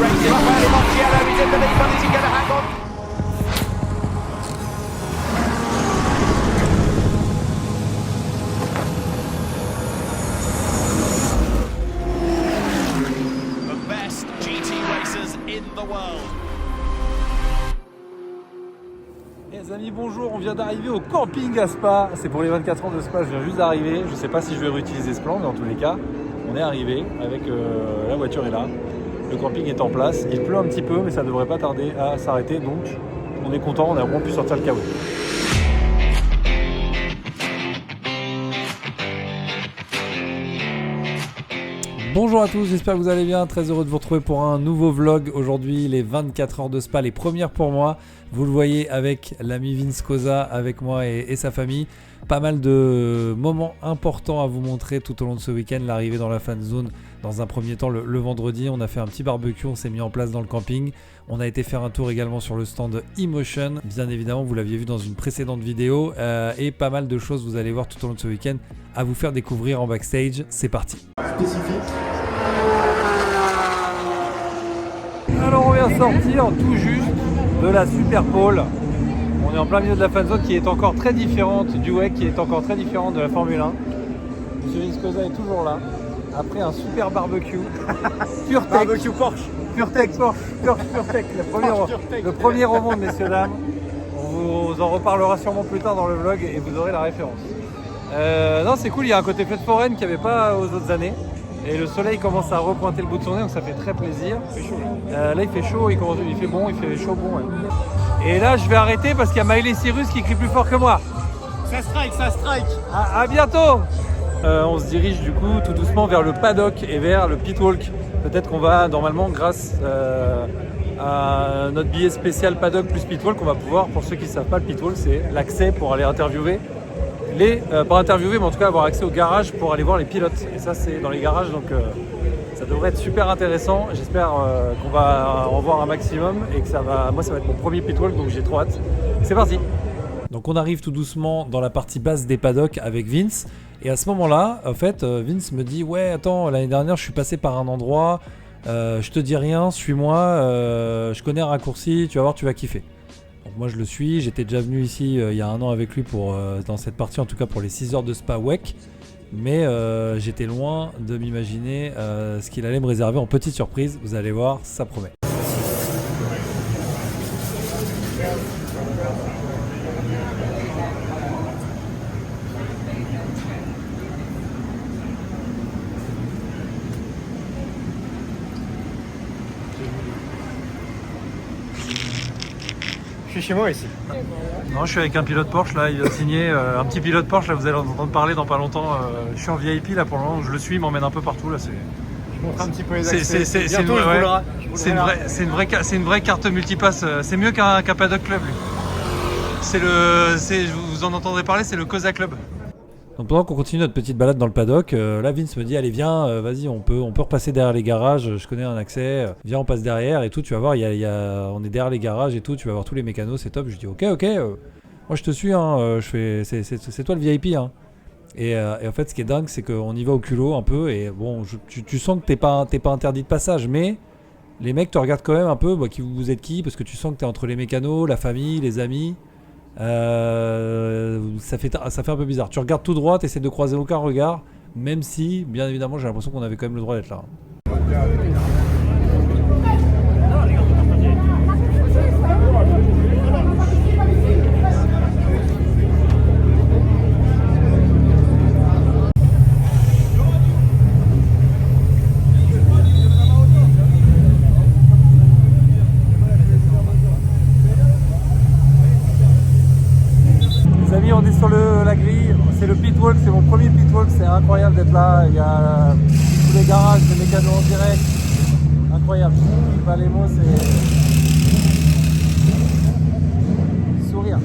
raised him up early. Montiello, he's in the lead, but is he going to hang on? The best GT racers in the world. Les amis, bonjour, on vient d'arriver au camping à Spa. C'est pour les 24 ans de Spa, je viens juste d'arriver. Je ne sais pas si je vais réutiliser ce plan, mais en tous les cas, on est arrivé avec la voiture est là. Le camping est en place. Il pleut un petit peu, mais ça ne devrait pas tarder à s'arrêter. Donc, on est content, on a vraiment pu sortir le caoutchouc. Bonjour à tous, j'espère que vous allez bien, très heureux de vous retrouver pour un nouveau vlog. Aujourd'hui les 24 heures de Spa, les premières pour moi. Vous le voyez avec l'ami Vince Cosa, avec moi et sa famille. Pas mal de moments importants à vous montrer tout au long de ce week-end. L'arrivée dans la fan zone dans un premier temps le vendredi. On a fait un petit barbecue, on s'est mis en place dans le camping. On a été faire un tour également sur le stand Emotion. Bien évidemment, vous l'aviez vu dans une précédente vidéo. Et pas mal de choses, vous allez voir tout au long de ce week-end, à vous faire découvrir en backstage. C'est parti. Alors on vient sortir tout juste de la Super Pole. On est en plein milieu de la fan zone qui est encore très différente du WEC, qui est encore très différente de la Formule 1. Monsieur Vince Cosa est toujours là, après un super barbecue. Pure Tech. Barbecue Porsche. Pure Tech Porsche. Pure Tech. Le premier au monde, messieurs dames. On vous en reparlera sûrement plus tard dans le vlog et vous aurez la référence. Non, c'est cool, il y a un côté fête foraine qu'il n'y avait pas aux autres années. Et le soleil commence à repointer le bout de son nez, donc ça fait très plaisir. Il fait chaud. Là il fait chaud, il fait bon, il fait chaud bon. Ouais. Et là je vais arrêter parce qu'il y a Miley Cyrus qui crie plus fort que moi. Ça strike. À bientôt. On se dirige du coup tout doucement vers le paddock et vers le pitwalk. Peut-être qu'on va normalement, grâce à notre billet spécial paddock plus pitwalk, on va pouvoir, pour ceux qui ne savent pas, le pitwalk c'est l'accès pour aller interviewer. Pas interviewer, mais en tout cas avoir accès au garage pour aller voir les pilotes. Et ça c'est dans les garages, donc ça devrait être super intéressant. J'espère qu'on va en voir un maximum et que moi ça va être mon premier pitwalk, donc j'ai trop hâte. C'est parti. Donc on arrive tout doucement dans la partie basse des paddocks avec Vince. Et à ce moment-là, en fait, Vince me dit « Ouais, attends, l'année dernière je suis passé par un endroit, je te dis rien, suis-moi, je connais un raccourci, tu vas voir, tu vas kiffer. » Donc moi je le suis, j'étais déjà venu ici il y a un an avec lui pour, dans cette partie, en tout cas pour les 6 heures de Spa WEC. Mais j'étais loin de m'imaginer ce qu'il allait me réserver en petite surprise. Vous allez voir, ça promet. Je suis chez moi ici. Non, je suis avec un pilote Porsche là, il a signé un petit pilote Porsche là, vous allez en entendre parler dans pas longtemps. Je suis en VIP là pour le moment, je le suis, il m'emmène un peu partout là. Je montre un petit peu les accès. C'est une vraie carte multipass. C'est mieux qu'un paddock club lui. Vous en entendrez parler, c'est le Cosa Club. Donc pendant qu'on continue notre petite balade dans le paddock, là Vince me dit allez viens, vas-y on peut repasser derrière les garages, je connais un accès, viens on passe derrière et tout, tu vas voir, on est derrière les garages et tout, tu vas voir tous les mécanos, c'est top. Je dis ok, moi je te suis, hein, c'est toi le VIP. Hein. Et en fait ce qui est dingue c'est qu'on y va au culot un peu et bon, tu sens que t'es pas interdit de passage, mais les mecs te regardent quand même un peu, qui vous êtes qui, parce que tu sens que t'es entre les mécanos, la famille, les amis. Ça fait un peu bizarre. Tu regardes tout droit, tu essaies de croiser aucun regard, même si, bien évidemment, j'ai l'impression qu'on avait quand même le droit d'être là. On est sur la grille, c'est le pitwalk, c'est mon premier pitwalk, c'est incroyable d'être là, il y a tous les garages, les mécanos en direct, incroyable, je sais pas les mots, c'est sourire.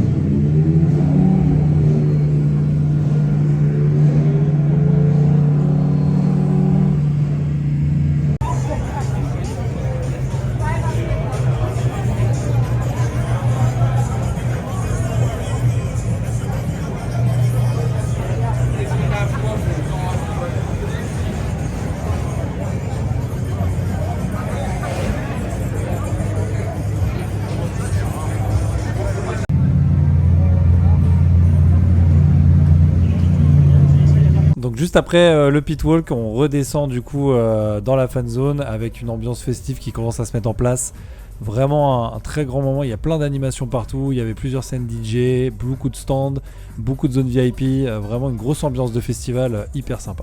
juste après le pit walk, on redescend du coup dans la fan zone avec une ambiance festive qui commence à se mettre en place. Vraiment un très grand moment, il y a plein d'animations partout, il y avait plusieurs scènes DJ, beaucoup de stands, beaucoup de zones VIP, vraiment une grosse ambiance de festival hyper sympa.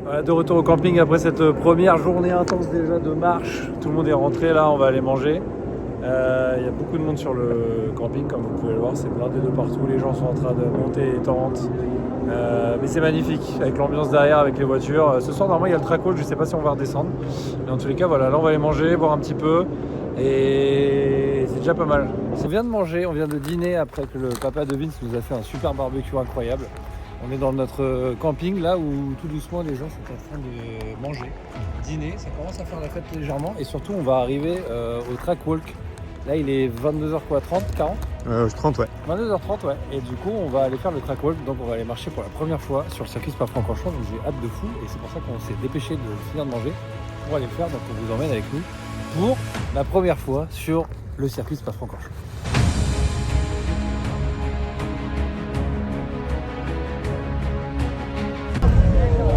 Voilà, de retour au camping après cette première journée intense déjà de marche. Tout le monde est rentré, là on va aller manger. Il y a beaucoup de monde sur le camping, comme vous pouvez le voir, c'est blindé de partout, les gens sont en train de monter les tentes. Mais c'est magnifique, avec l'ambiance derrière, avec les voitures. Ce soir normalement il y a le track walk, je ne sais pas si on va redescendre. Mais en tous les cas voilà, là on va aller manger, boire un petit peu. Et c'est déjà pas mal. On vient de manger, on vient de dîner après que le papa de Vince nous a fait un super barbecue incroyable. On est dans notre camping là où tout doucement les gens sont en train de manger, dîner, ça commence à faire la fête légèrement et surtout on va arriver au track walk. Là il est 22h30, 40 30 ouais. 22h30 ouais. Et du coup on va aller faire le track walk, donc on va aller marcher pour la première fois sur le circuit Spa-Francorchamps, donc j'ai hâte de fou et c'est pour ça qu'on s'est dépêché de finir de manger pour aller le faire, donc on vous emmène avec nous pour la première fois sur le circuit Spa-Francorchamps.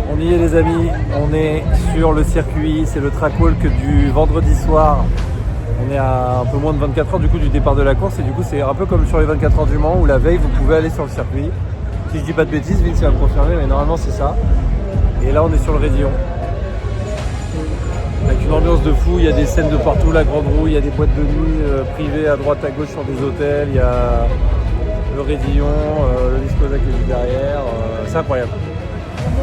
On y est les amis, on est sur le circuit, c'est le track walk du vendredi soir. On est à un peu moins de 24 heures du coup du départ de la course et du coup c'est un peu comme sur les 24 heures du Mans où la veille vous pouvez aller sur le circuit. Si je dis pas de bêtises, Vince va me confirmer mais normalement c'est ça. Et là on est sur le Raidillon. Avec une ambiance de fou, il y a des scènes de partout, la grande roue, il y a des boîtes de nuit privées à droite à gauche sur des hôtels, il y a le Raidillon, le Discosac qui est juste derrière, c'est incroyable.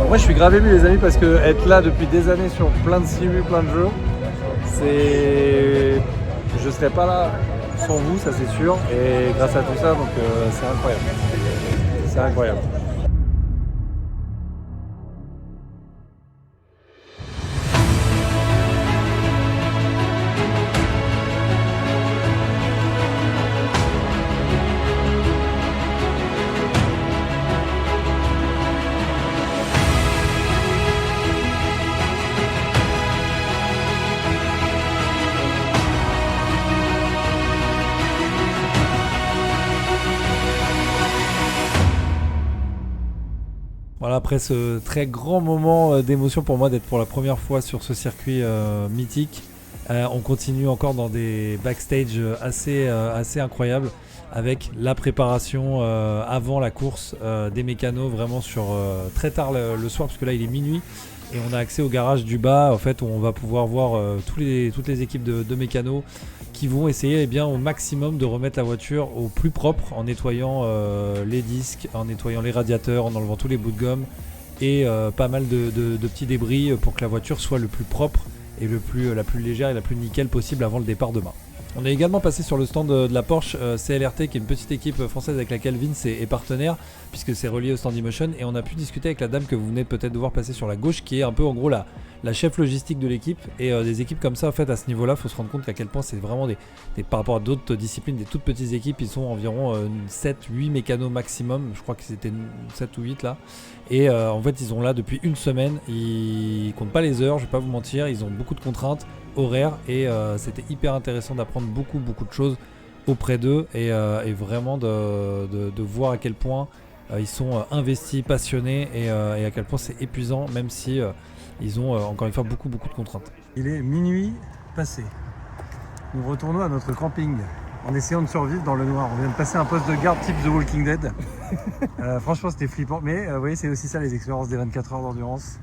Moi je suis grave ému les amis parce que être là depuis des années sur plein de simus, plein de jeux, c'est... Je serais pas là sans vous, ça c'est sûr, et grâce à tout ça, donc c'est incroyable. C'est incroyable. Voilà, après ce très grand moment d'émotion pour moi d'être pour la première fois sur ce circuit mythique, on continue encore dans des backstage assez incroyables avec la préparation avant la course des mécanos vraiment sur très tard le soir parce que là il est minuit et on a accès au garage du bas en fait où on va pouvoir voir toutes les équipes de mécanos qui vont essayer au maximum de remettre la voiture au plus propre en nettoyant les disques, en nettoyant les radiateurs, en enlevant tous les bouts de gomme et pas mal de petits débris pour que la voiture soit le plus propre et la plus légère et la plus nickel possible avant le départ demain. On est également passé sur le stand de la Porsche CLRT qui est une petite équipe française avec laquelle Vince est partenaire puisque c'est relié au stand Emotion et on a pu discuter avec la dame que vous venez peut-être de voir passer sur la gauche qui est un peu en gros la chef logistique de l'équipe et des équipes comme ça en fait à ce niveau là faut se rendre compte qu'à quel point c'est vraiment des par rapport à d'autres disciplines des toutes petites équipes ils sont environ 7-8 mécanos maximum, je crois que c'était 7 ou 8 là et en fait ils sont là depuis une semaine, ils comptent pas les heures, je vais pas vous mentir, ils ont beaucoup de contraintes horaires et c'était hyper intéressant d'apprendre beaucoup de choses auprès d'eux et vraiment de voir à quel point ils sont investis, passionnés et à quel point c'est épuisant même si ils ont encore une fois beaucoup de contraintes. Il est minuit passé. Nous retournons à notre camping en essayant de survivre dans le noir. On vient de passer un poste de garde type The Walking Dead. Franchement c'était flippant mais vous voyez c'est aussi ça les expériences des 24 heures d'endurance.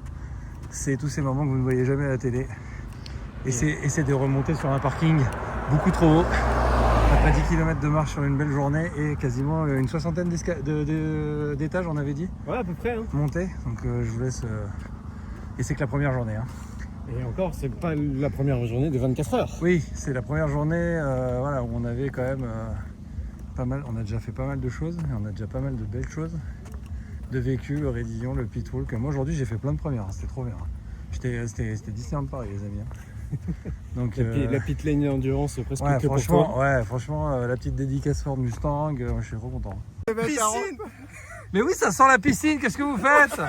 C'est tous ces moments que vous ne voyez jamais à la télé. Et c'est de remonter sur un parking beaucoup trop haut. Après 10 km de marche sur une belle journée et quasiment une soixantaine d'étages on avait dit. Ouais à peu près hein. Monter, donc je vous laisse... Et c'est que la première journée. Hein. Et encore c'est pas la première journée de 24 heures. Oui, c'est la première journée voilà, où on avait quand même pas mal, on a déjà fait pas mal de choses, on a déjà pas mal de belles choses. De vécu, le Raidillon, le pit walk. Moi aujourd'hui j'ai fait plein de premières, hein, c'était trop bien. C'était Disneyland Paris les amis. Hein. Donc, la pit lane endurance presque ouais, que pour franchement, toi. Ouais, franchement, la petite dédicace Ford Mustang, je suis trop content. Piscine. Mais oui, ça sent la piscine, qu'est-ce que vous faites?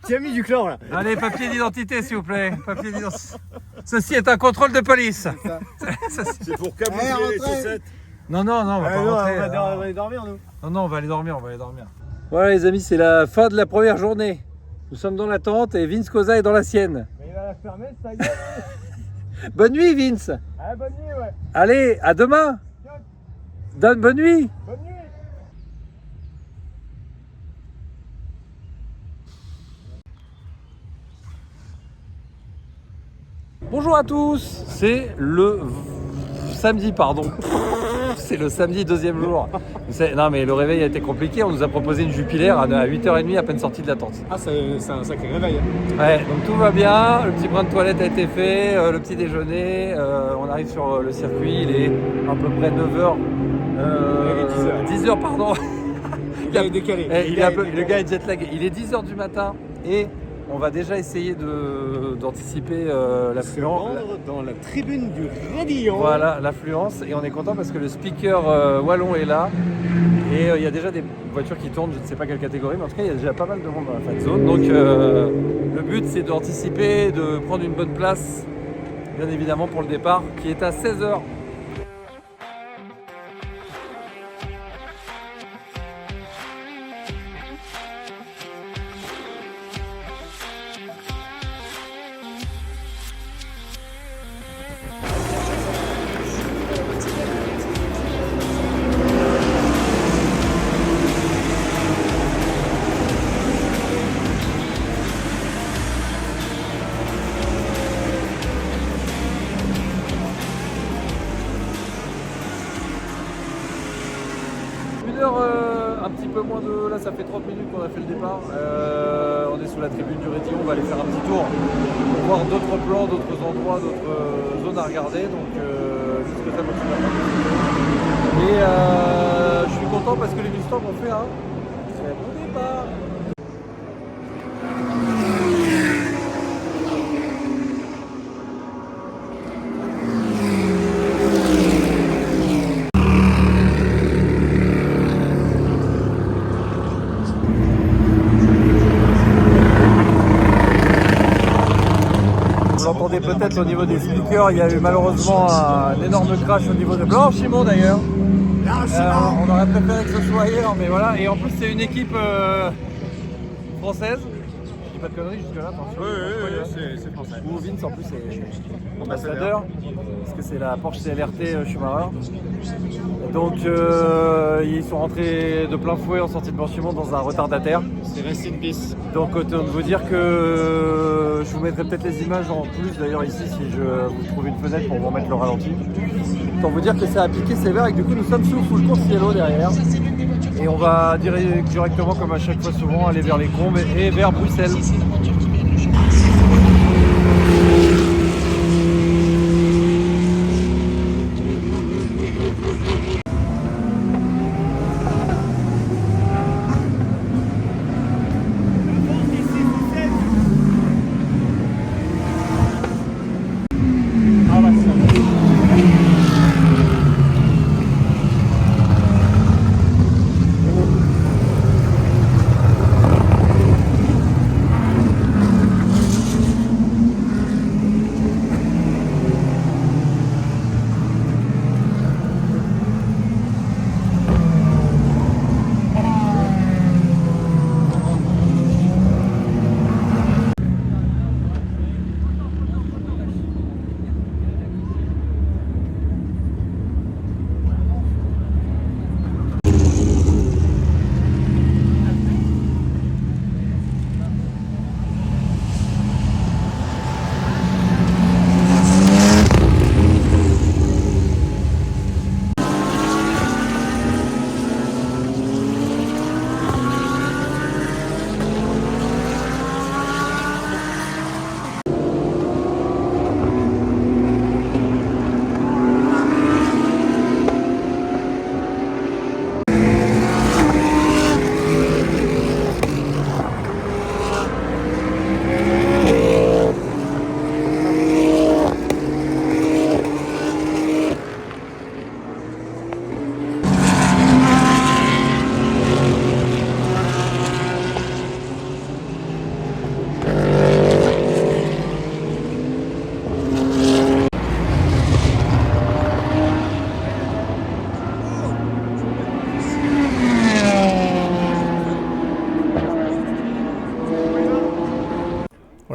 Qui a mis du chlore là? Allez, papier d'identité s'il vous plaît. Papier d'identité. Ceci est un contrôle de police. C'est pour camoufler les chaussettes. Non, on va pas rentrer. On va aller dormir, nous. Non, on va aller dormir, Voilà les amis, c'est la fin de la première journée. Nous sommes dans la tente et Vince Cosa est dans la sienne. Mais il va la fermer, ça y est. Bonne nuit Vince. Ah, bonne nuit, ouais. Allez, à demain. Bonne nuit. Bonne nuit. Bonjour à tous, c'est le samedi, pardon. C'est le samedi, deuxième jour. Non mais le réveil a été compliqué, on nous a proposé une Jupiler à 8h30 à peine sortie de la tente. Ah, c'est un sacré réveil. Ouais, donc tout va bien, le petit brin de toilette a été fait, le petit déjeuner, on arrive sur le circuit, il est à peu près 9h. 10h, pardon. Il est décalé. Le gars est jet lag. Il est 10h du matin et on va déjà essayer d'anticiper l'affluence. Dans la tribune du Rédillon. Voilà, l'affluence. Et on est content parce que le speaker wallon est là. Et il y a déjà des voitures qui tournent, je ne sais pas quelle catégorie, mais en tout cas, il y a déjà pas mal de monde dans la fan zone. Donc le but, c'est d'anticiper, de prendre une bonne place, bien évidemment, pour le départ, qui est à 16h. Un petit peu moins de... Là, ça fait 30 minutes qu'on a fait le départ. On est sous la tribune du Rétillon, on va aller faire un petit tour pour voir d'autres plans, d'autres endroits, d'autres zones à regarder. Donc, jusque ça continue à faire. Et je suis content parce que les Mustangs ont fait un très bon départ. Vous l'entendez peut-être au niveau des speakers, il y a eu malheureusement un énorme crash au niveau de Blanchimont d'ailleurs. On aurait préféré que ce soit ailleurs, mais voilà. Et en plus, c'est une équipe française. Je dis pas de conneries jusque là, attention. Oui, c'est français. Ou Vince en plus est ambassadeur, parce que c'est la Porsche CLRT Schumacher. Donc ils sont rentrés de plein fouet en sortie de Blanchimont dans un retardataire. C'est rest in peace. Donc autant vous dire que je vous mettrai peut-être les images en plus d'ailleurs ici si je vous trouve une fenêtre pour vous remettre le ralenti. Autant vous dire que ça a piqué sévère et que du coup nous sommes sous full course cielo derrière. Et on va directement comme à chaque fois souvent aller vers les Combes et vers Bruxelles.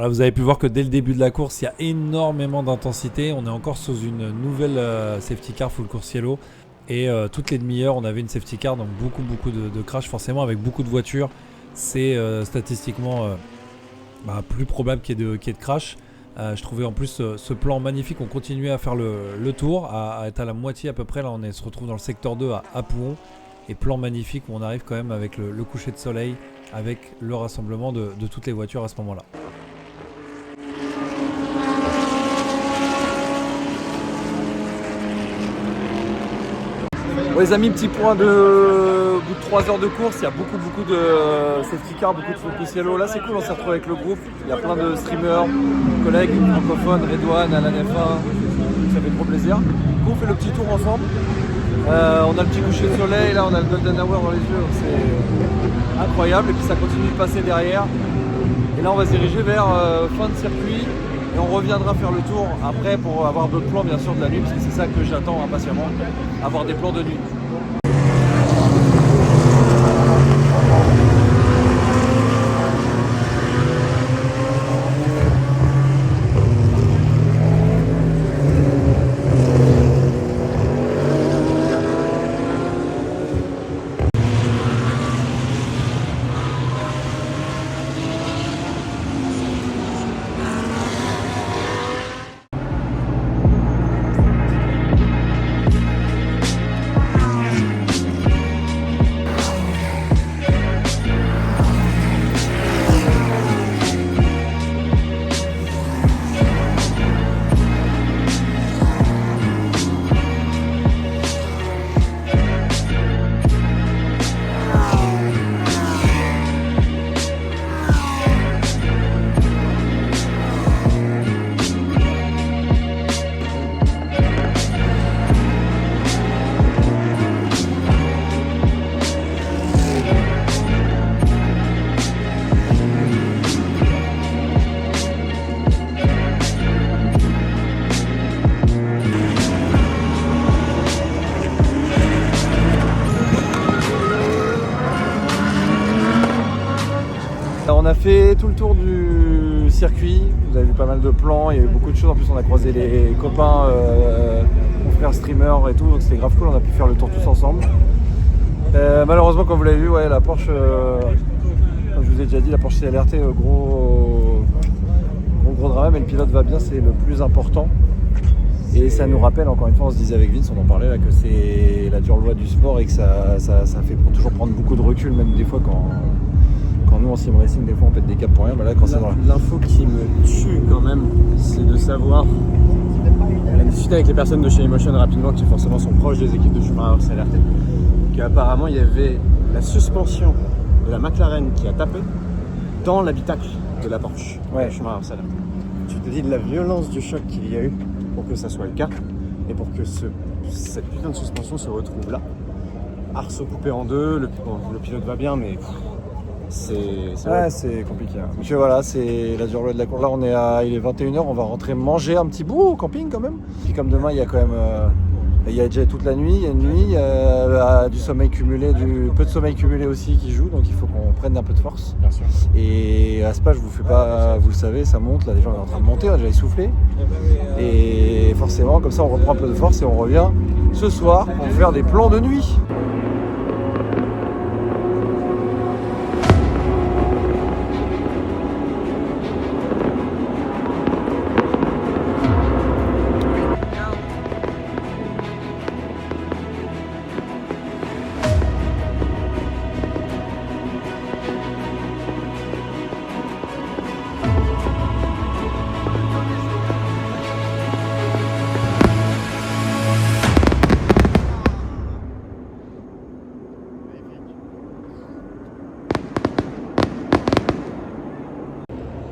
Voilà, vous avez pu voir que dès le début de la course, il y a énormément d'intensité. On est encore sous une nouvelle safety car full course yellow. Et toutes les demi-heures, on avait une safety car, donc beaucoup de crash. Forcément, avec beaucoup de voitures, c'est statistiquement plus probable qu'il y ait de crash. Je trouvais en plus ce plan magnifique. On continuait à faire le tour, à être à la moitié à peu près. Là, on se retrouve dans le secteur 2 à Pouhon. Et plan magnifique où on arrive quand même avec le coucher de soleil, avec le rassemblement de toutes les voitures à ce moment-là. Bon, les amis, petit point de bout de 3 heures de course, il y a beaucoup de safety car, beaucoup de focus yellow. Là c'est cool, on s'est retrouvé avec le groupe, il y a plein de streamers, collègues francophones, Redouane, Alan F1, ça fait trop plaisir. Du coup on fait le petit tour ensemble, on a le petit coucher de soleil, là on a le golden hour dans les yeux, c'est incroyable, et puis ça continue de passer derrière. Et là on va se diriger vers fin de circuit. Et on reviendra faire le tour après pour avoir d'autres plans bien sûr de la nuit, parce que c'est ça que j'attends impatiemment, avoir des plans de nuit. On a fait tout le tour du circuit, vous avez vu pas mal de plans, il y a eu beaucoup de choses, en plus on a croisé les copains, confrères streamers et tout, donc c'était grave cool, on a pu faire le tour tous ensemble. Malheureusement comme vous l'avez vu, ouais, la Porsche, comme je vous ai déjà dit, la Porsche CLRT, gros drama, mais le pilote va bien, c'est le plus important. Et ça nous rappelle, encore une fois, on se disait avec Vince, on en parlait là, que c'est la dure loi du sport et que ça fait toujours prendre beaucoup de recul, même des fois quand nous en sim racing, des fois on pète des câbles pour rien, mais là quand c'est dans L'info qui me tue quand même, c'est de savoir, on a discuté avec les personnes de chez Emotion rapidement, qui forcément sont proches des équipes de Schumacher CLRT, qu'apparemment il y avait la suspension de la McLaren qui a tapé dans l'habitacle de la Porsche, Ouais. Schumacher CLRT. Tu te dis de la violence du choc qu'il y a eu pour que ça soit le cas, et pour que cette putain de suspension se retrouve là. Arceau coupé en deux, le pilote va bien, mais c'est compliqué. Hein. Donc voilà, c'est la dure loi de la course. Là il est 21h, on va rentrer manger un petit bout au camping quand même. Puis comme demain il y a quand même il y a déjà toute la nuit, il y a une nuit, il y a du sommeil cumulé, peu de sommeil cumulé aussi qui joue, donc il faut qu'on prenne un peu de force. bien sûr. Et à Spa, je vous fais pas, vous le savez, ça monte, là déjà on est en train de monter, on a déjà essoufflé. Et forcément comme ça on reprend un peu de force et on revient ce soir pour faire des plans de nuit.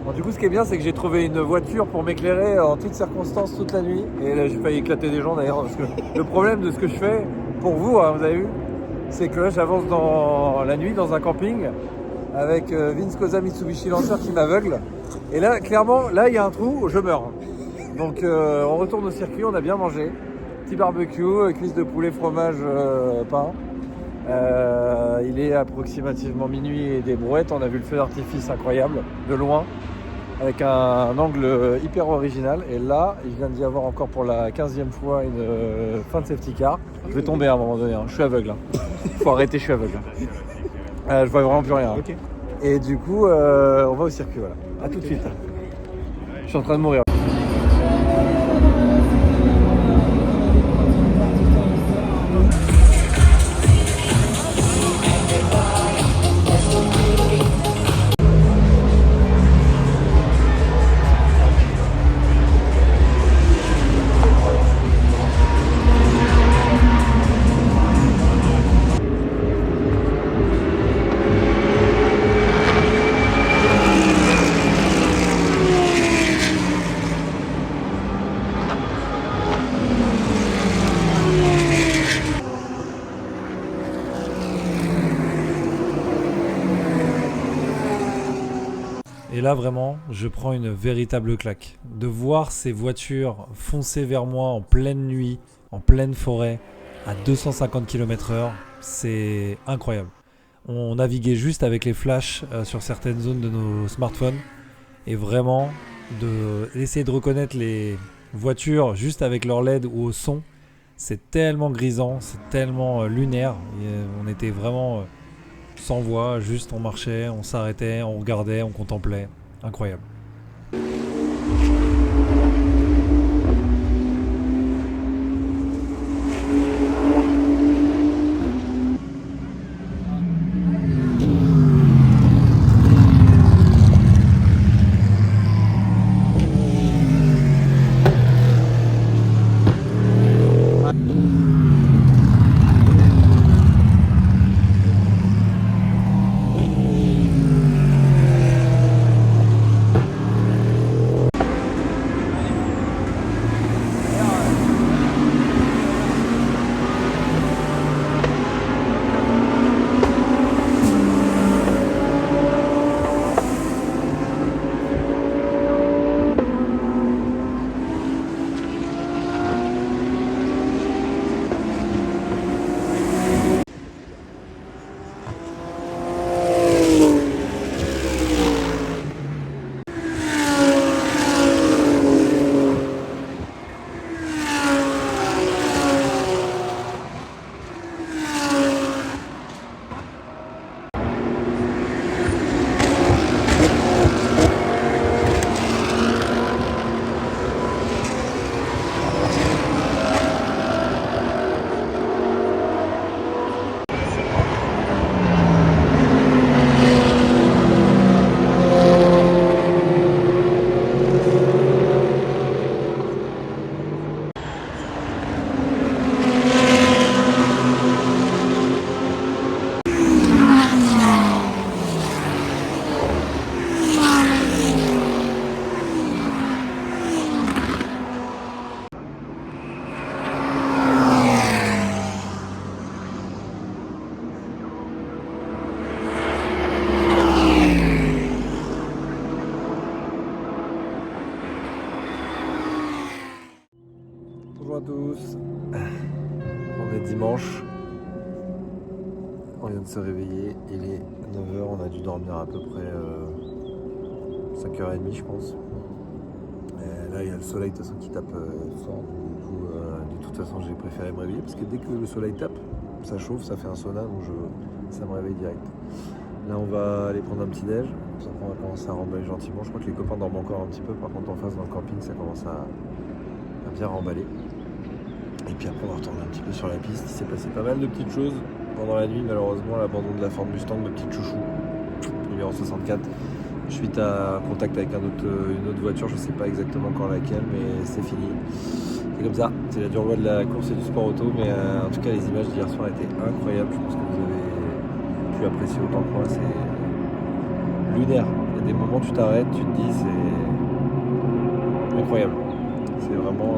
Bon, du coup, ce qui est bien, c'est que j'ai trouvé une voiture pour m'éclairer en toutes circonstances toute la nuit. Et là, j'ai failli éclater des gens d'ailleurs. Parce que le problème de ce que je fais, pour vous, hein, vous avez vu, c'est que là, j'avance dans la nuit dans un camping avec Vince Cosa Mitsubishi Lancer qui m'aveugle. Et là, clairement, là, il y a un trou, je meurs. Donc, on retourne au circuit, on a bien mangé. Petit barbecue, cuisse de poulet, fromage, pain. Il est approximativement minuit et des brouettes. On a vu le feu d'artifice incroyable, de loin. avec un angle hyper original. Et là, il vient d'y avoir encore pour la 15e fois une fin de safety car. Je vais tomber à un moment donné, hein. Je suis aveugle. Faut arrêter, je suis aveugle. Je vois vraiment plus rien. Ok. Et du coup, on va au circuit, voilà. À tout de suite. Je suis en train de mourir. Et là vraiment, je prends une véritable claque. De voir ces voitures foncer vers moi en pleine nuit, en pleine forêt, à 250 km/h, c'est incroyable. On naviguait juste avec les flashs sur certaines zones de nos smartphones. Et vraiment, d'essayer de reconnaître les voitures juste avec leur LED ou au son, c'est tellement grisant, c'est tellement lunaire. Et, on était vraiment... sans voix, juste on marchait, on s'arrêtait, on regardait, on contemplait. Incroyable. Bonjour à tous, on est dimanche, on vient de se réveiller, il est 9h, on a dû dormir à peu près 5h30 je pense. Et là il y a le soleil de toute façon qui tape fort, du coup de toute façon j'ai préféré me réveiller parce que dès que le soleil tape, ça chauffe, ça fait un sauna, donc ça me réveille direct. Là on va aller prendre un petit déj, on va commencer à remballer gentiment, je crois que les copains dorment encore un petit peu, par contre en face dans le camping ça commence à bien remballer. Et puis après on va retourner un petit peu sur la piste. Il s'est passé pas mal de petites choses pendant la nuit, malheureusement l'abandon de la Ford Mustang, de petite chouchou, numéro 64, suite à un contact avec une autre voiture, je sais pas exactement quand laquelle, mais c'est fini. C'est comme ça, c'est la dure loi de la course et du sport auto, mais en tout cas les images d'hier soir étaient incroyables, je pense que vous avez pu apprécier autant que moi, c'est lunaire. Il y a des moments où tu t'arrêtes, tu te dis c'est incroyable. C'est vraiment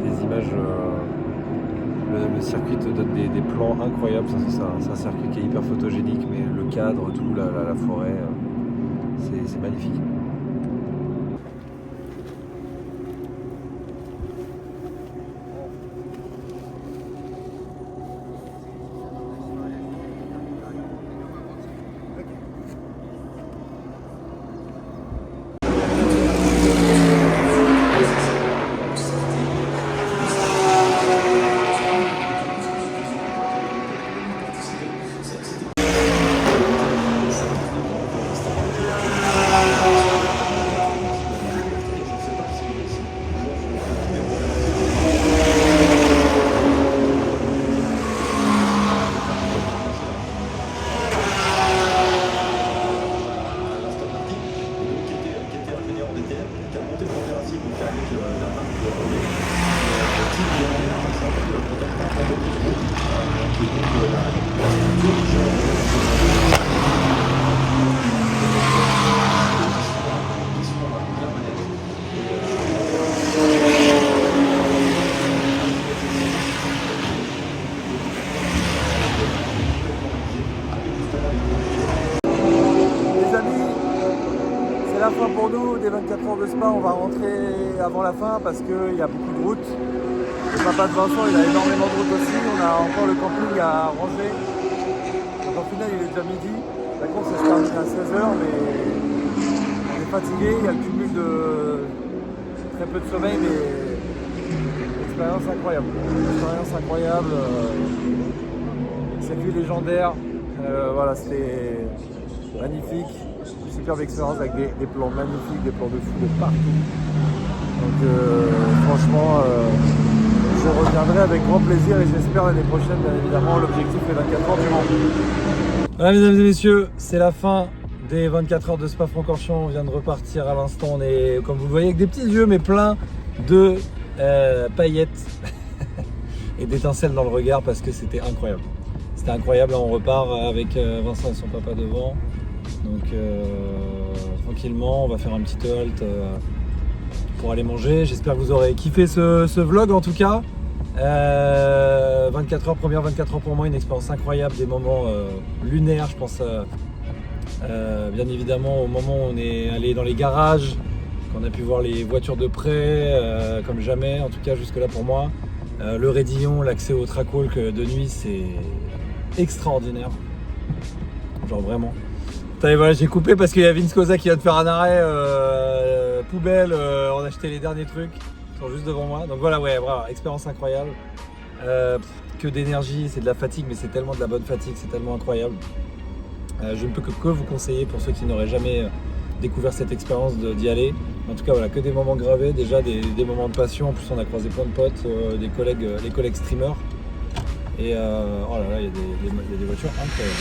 des images, le circuit te donne des plans incroyables, c'est un circuit qui est hyper photogénique, mais le cadre, tout, la forêt, c'est magnifique. la fin pour nous des 24 heures de Spa. On va rentrer avant la fin parce qu'il y a beaucoup de routes. Le papa de Vincent, il a énormément de routes aussi. On a encore le camping à ranger. Donc au final, il est déjà midi. La course elle se termine à 16h, mais on est fatigué. Il y a le cumul de très peu de sommeil, mais expérience incroyable. Expérience incroyable. Circuit légendaire. Voilà, c'était magnifique. Superbe expérience avec des plans magnifiques, des plans de fou de partout. Donc franchement, je reviendrai avec grand plaisir et j'espère l'année prochaine, bien évidemment, l'objectif est 24 heures du Mans. Voilà, mesdames et messieurs, c'est la fin des 24 heures de Spa-Francorchamps. On vient de repartir à l'instant. On est, comme vous le voyez, avec des petits yeux, mais plein de paillettes et d'étincelles dans le regard parce que c'était incroyable. C'était incroyable. Là, on repart avec Vincent et son papa devant. Donc tranquillement, on va faire un petit halt pour aller manger. J'espère que vous aurez kiffé ce vlog en tout cas. 24 heures, première 24 heures pour moi, une expérience incroyable, des moments lunaires. Je pense bien évidemment au moment où on est allé dans les garages, qu'on a pu voir les voitures de près, comme jamais, en tout cas jusque là pour moi. Le Raidillon, l'accès au trackwalk de nuit, c'est extraordinaire. Genre vraiment. Attendez, voilà, j'ai coupé parce qu'il y a Vince Cosa qui vient de faire un arrêt poubelle. On a acheté les derniers trucs, ils sont juste devant moi. Donc voilà, ouais, voilà, expérience incroyable. Que d'énergie, c'est de la fatigue, mais c'est tellement de la bonne fatigue, c'est tellement incroyable. Je ne peux que vous conseiller pour ceux qui n'auraient jamais découvert cette expérience d'y aller. En tout cas, voilà, que des moments gravés, déjà des moments de passion. En plus, on a croisé plein de potes, des collègues, les collègues streamers. Et oh là là, il y a des voitures incroyables.